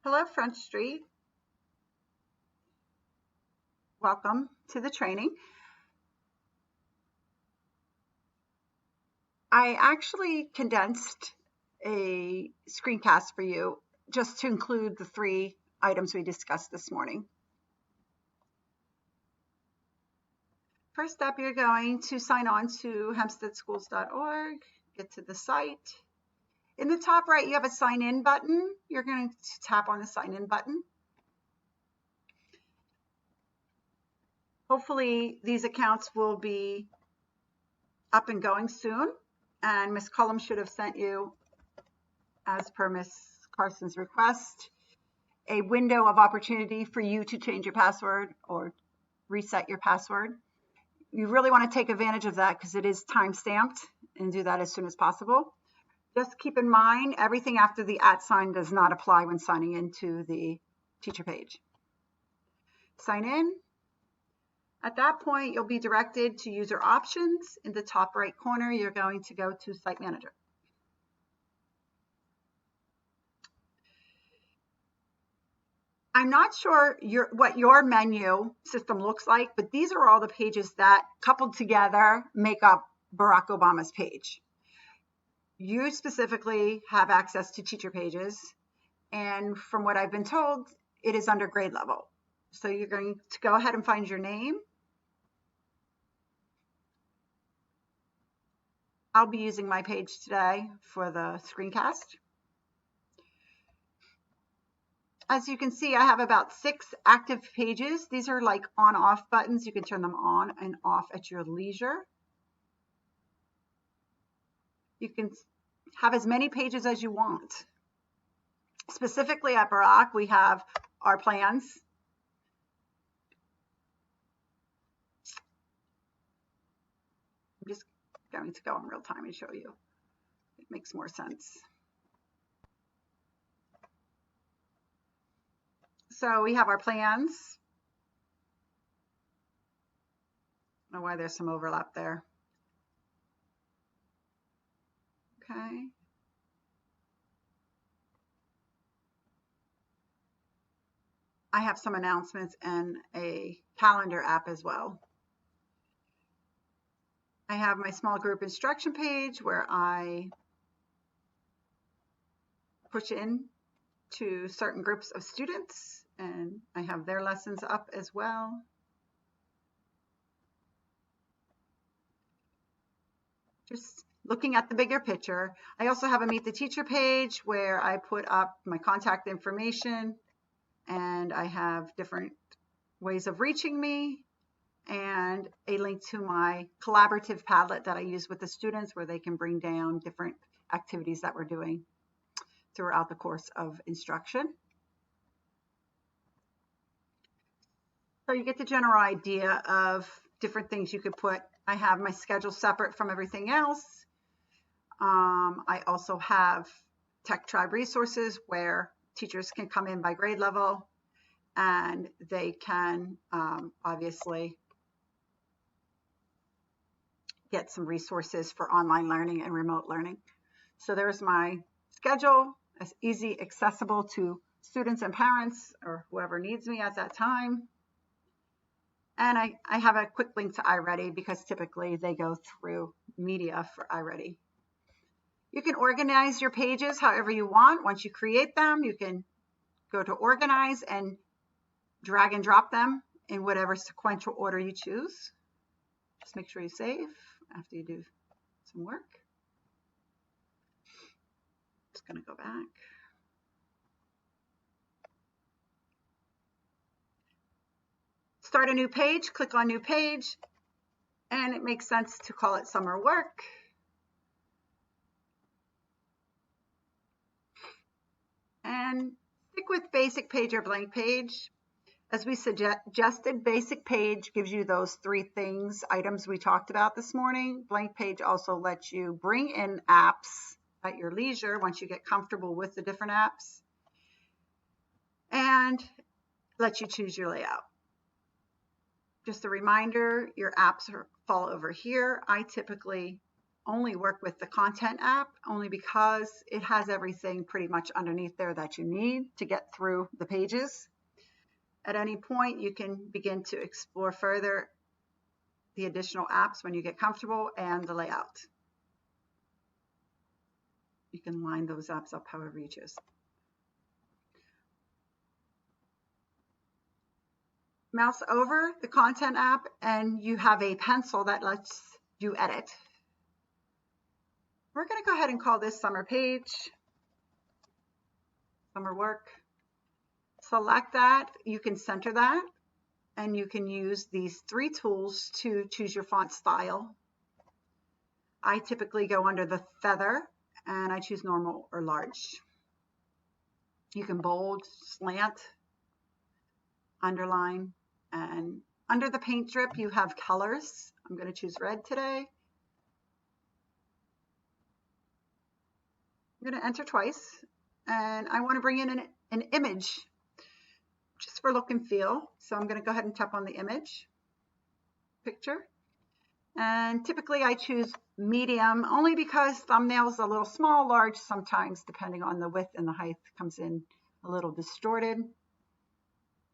Hello, Front Street. Welcome to the training. I actually condensed a screencast for you just to include the three items we discussed this morning. First up, you're going to sign on to hempsteadschools.org, get to the site. In the top right, you have a sign in button. You're going to tap on the sign in button. Hopefully, these accounts will be up and going soon, and Ms. Cullum should have sent you, as per Ms. Carson's request, a window of opportunity for you to change your password or reset your password. You really want to take advantage of that because it is time stamped, and do that as soon as possible. Just keep in mind, everything after the @ sign does not apply when signing into the teacher page. Sign in. At that point, you'll be directed to user options. In the top right corner, you're going to go to Site Manager. I'm not sure what your menu system looks like, but these are all the pages that coupled together make up Barack Obama's page. You specifically have access to teacher pages, and from what I've been told, it is under grade level. So you're going to go ahead and find your name. I'll be using my page today for the screencast. As you can see, I have about 6 active pages. These are like on-off buttons. You can turn them on and off at your leisure. You can have as many pages as you want. Specifically at Barack, we have our plans. I'm just going to go in real time and show you. It makes more sense. So we have our plans. I don't know why there's some overlap there. Okay. I have some announcements and a calendar app as well. I have my small group instruction page where I push in to certain groups of students, and I have their lessons up as well. Just looking at the bigger picture. I also have a Meet the Teacher page where I put up my contact information, and I have different ways of reaching me, and a link to my collaborative Padlet that I use with the students where they can bring down different activities that we're doing throughout the course of instruction. So you get the general idea of different things you could put. I have my schedule separate from everything else. I also have Tech Tribe resources where teachers can come in by grade level, and they can obviously get some resources for online learning and remote learning. So there's my schedule, as easy, accessible to students and parents or whoever needs me at that time. And I have a quick link to iReady because typically they go through media for iReady. You can organize your pages however you want. Once you create them, you can go to organize and drag and drop them in whatever sequential order you choose. Just make sure you save after you do some work. Just going to go back. Start a new page, click on new page, and it makes sense to call it summer work. And stick with basic page or blank page. As we suggested, basic page gives you those 3 things, items we talked about this morning. Blank page also lets you bring in apps at your leisure once you get comfortable with the different apps, and lets you choose your layout. Just a reminder, your apps fall over here. I typically only work with the content app, only because it has everything pretty much underneath there that you need to get through the pages. At any point, you can begin to explore further the additional apps when you get comfortable and the layout. You can line those apps up however you choose. Mouse over the content app and you have a pencil that lets you edit. We're going to go ahead and call this summer page, summer work. Select that. You can center that, and you can use these 3 tools to choose your font style. I typically go under the feather and I choose normal or large. You can bold, slant, underline, and under the paint drip you have colors. I'm going to choose red today. I'm going to enter twice, and I want to bring in an image just for look and feel. So I'm going to go ahead and tap on the image picture, and typically I choose medium only because thumbnails a little small, large sometimes depending on the width and the height comes in a little distorted.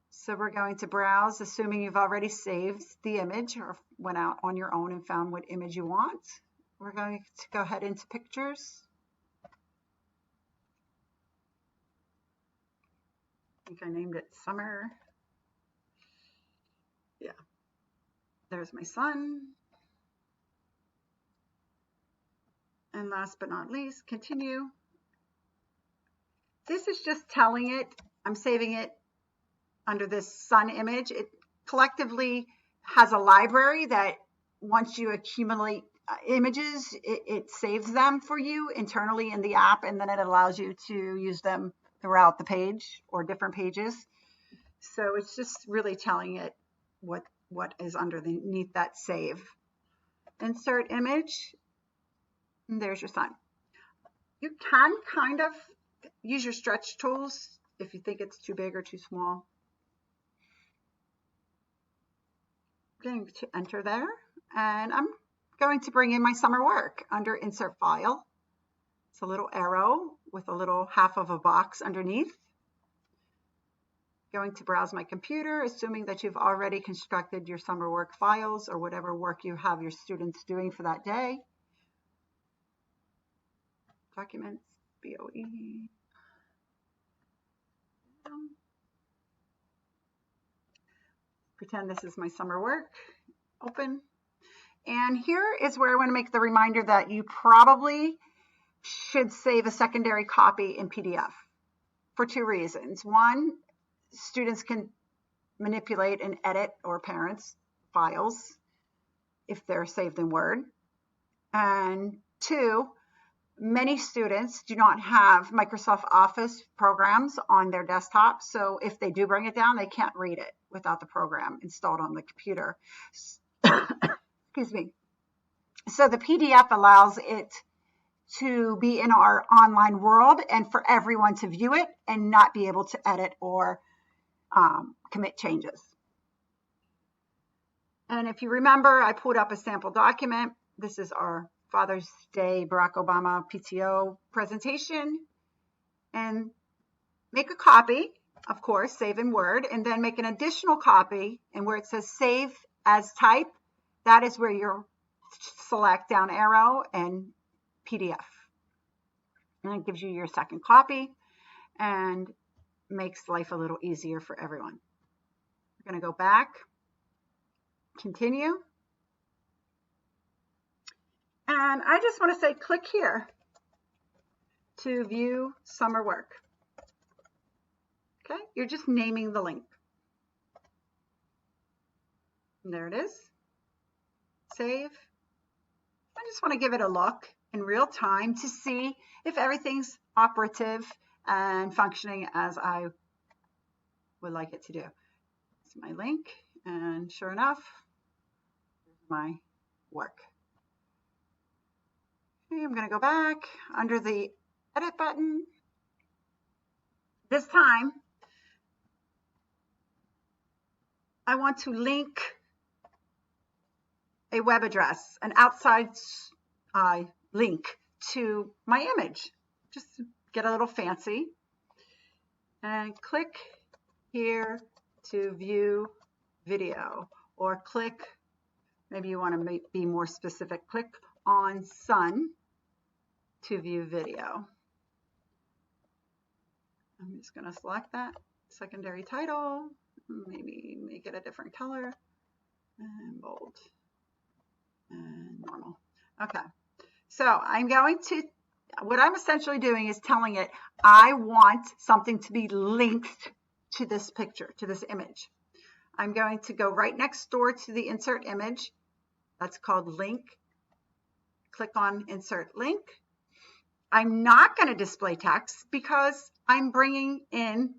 So we're going to browse, assuming you've already saved the image or went out on your own and found what image you want. We're going to go ahead into pictures. I think I named it summer. Yeah. There's my son. And last but not least, continue. This is just telling it, I'm saving it under this sun image. It collectively has a library that once you accumulate images, it saves them for you internally in the app, and then it allows you to use them throughout the page or different pages. So it's just really telling it what is underneath that save. Insert image, and there's your sun. You can kind of use your stretch tools if you think it's too big or too small. I'm going to enter there, and I'm going to bring in my summer work under insert file. It's a little arrow with a little half of a box underneath. Going to browse my computer, assuming that you've already constructed your summer work files or whatever work you have your students doing for that day. Documents, BOE. Pretend this is my summer work. Open. And here is where I want to make the reminder that you probably should save a secondary copy in PDF for 2 reasons. One, students can manipulate and edit, or parents, files if they're saved in Word. And 2, many students do not have Microsoft Office programs on their desktop. So if they do bring it down, they can't read it without the program installed on the computer. Excuse me. So the PDF allows it to be in our online world and for everyone to view it and not be able to edit or commit changes. And if you remember, I pulled up a sample document. This is our Father's Day Barack Obama PTO presentation. And make a copy, of course, save in Word, and then make an additional copy. And where it says save as type, that is where you'll select down arrow and PDF. And it gives you your second copy and makes life a little easier for everyone. We're going to go back, continue. And I just want to say click here to view summer work. Okay, you're just naming the link. And there it is. Save. I just want to give it a look in real time to see if everything's operative and functioning as I would like it to do. It's my link, and sure enough, here's my work. Okay, I'm going to go back under the edit button. This time, I want to link a web address, an outside link to my image. Just get a little fancy and click here to view video, or click, maybe you want to be more specific, click on sun to view video. I'm just going to select that secondary title, maybe make it a different color, and bold and normal. Okay, so I'm going to, what I'm essentially doing is telling it I want something to be linked to this picture, to this image. I'm going to go right next door to the insert image. That's called link. Click on insert link. I'm not going to display text because I'm bringing in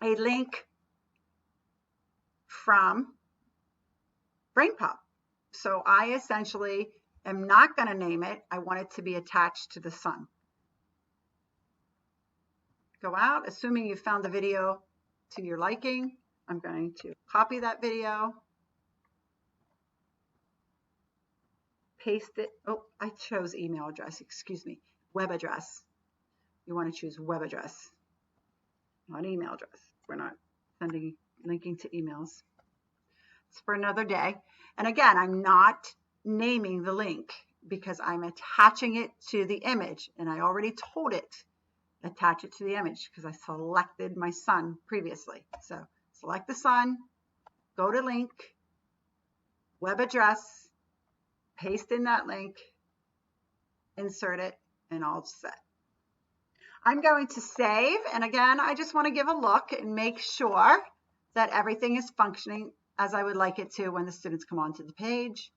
a link from BrainPop. So I essentially am not going to name it. I want it to be attached to the sun. Go out, assuming you found the video to your liking. I'm going to copy that video, paste it. Oh, I chose email address, excuse me, web address. You want to choose web address, not email address. We're not linking to emails. It's for another day. And again, I'm not naming the link because I'm attaching it to the image, and I already told it attach it to the image because I selected my sun previously. So select the sun, go to link, web address, paste in that link, insert it, and all set. I'm going to save, and again, I just want to give a look and make sure that everything is functioning as I would like it to when the students come onto the page.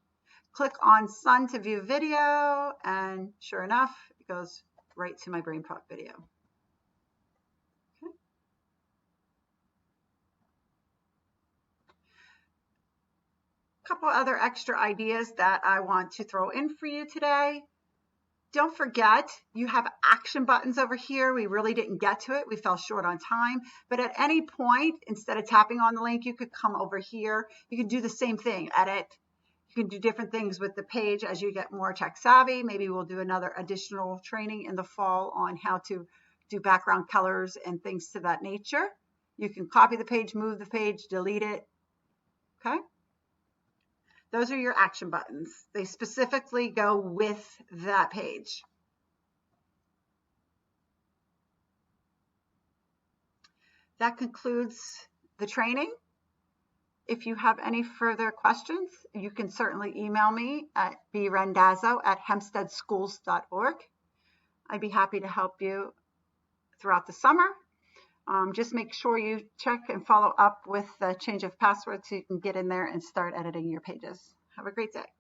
Click on Sun to view video, and sure enough, it goes right to my BrainPop video. Okay. A couple other extra ideas that I want to throw in for you today. Don't forget, you have action buttons over here. We really didn't get to it. We fell short on time. But at any point, instead of tapping on the link, you could come over here. You can do the same thing, edit. You can do different things with the page as you get more tech savvy. Maybe we'll do another additional training in the fall on how to do background colors and things to that nature. You can copy the page, move the page, delete it. Okay? Those are your action buttons. They specifically go with that page. That concludes the training. If you have any further questions, you can certainly email me at brandazzo@hempsteadschools.org. I'd be happy to help you throughout the summer. Just make sure you check and follow up with the change of password so you can get in there and start editing your pages. Have a great day.